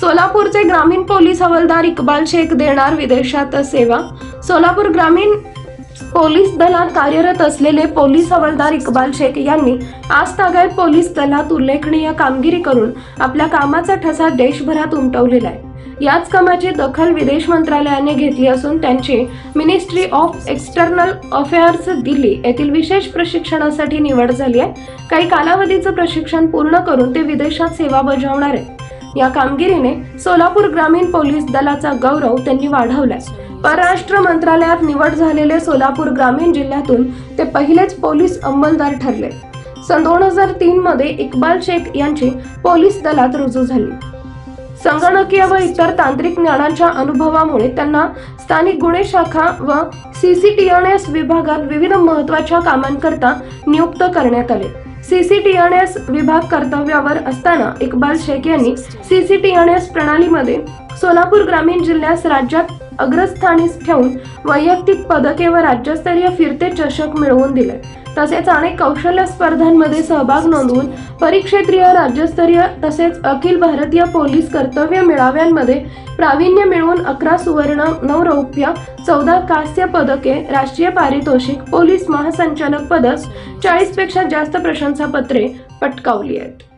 सोलापूरचे ग्रामीण पोलीस हवालदार इक्बाल शेख देणार विदेशात सेवा। सोलापूर ग्रामीण पोलीस दलात कार्यरत असलेले पोलीस हवालदार इक्बाल शेख यांनी आजतागायत पोलीस दलात उल्लेखनीय कामगिरी करून आपल्या कामाचा ठसा देशभरात उमटवलेला आहे। याच कामाची दखल विदेश मंत्रालयाने घेतली असून त्यांची ministry of external affairs Delhi येथील विशेष प्रशिक्षणासाठी निवड झाली आहे। काही कालावधीचं प्रशिक्षण पूर्ण करून ते विदेशात सेवा बजावणार आहेत। या कामगिरीने सोलापूर ग्रामीण पोलीस दलाचा गौरव त्यांनी वाढवलाय। परराष्ट्र मंत्रालयात निवड झालेले सोलापूर ग्रामीण जिल्ह्यातून ते पहिलेच पोलीस अंमलदार ठरले। सन 2003 मध्ये इक्बाल शेख यांची पोलीस दलात रुजू झाली। संगणकीय व इतर तांत्रिक ज्ञानाच्या अनुभवामुळे त्यांना स्थानिक गुन्हे शाखा व CCTNS विभागात विविध महत्त्वाच्या कामांकरता नियुक्त करण्यात आले। CCTNS विभाग कर्तव्यावर असताना इक्बाल शेख यांनी CCTNS प्रणालीमध्ये सोलापूर ग्रामीण जिल्ह्यास राज्यात अग्रस्थानी ठेवून वैयक्तिक पदके व राज्यस्तरीय फिरते चषक मिळवून दिले। तसेच अनेक कौशल्य स्पर्धांमध्ये सहभाग नोंदवून परिक्षेत्रीय, राज्यस्तरीय तसेच अखिल भारतीय पोलीस कर्तव्य मेळाव्यांमध्ये प्रावीण्य मिळवून 11 सुवर्ण, 9 रौप्य, 14 कांस्य पदके, राष्ट्रीय पारितोषिक, पोलीस महासंचालक पदक, 40 पेक्षा जास्त प्रशंसापत्रे पटकावली आहेत।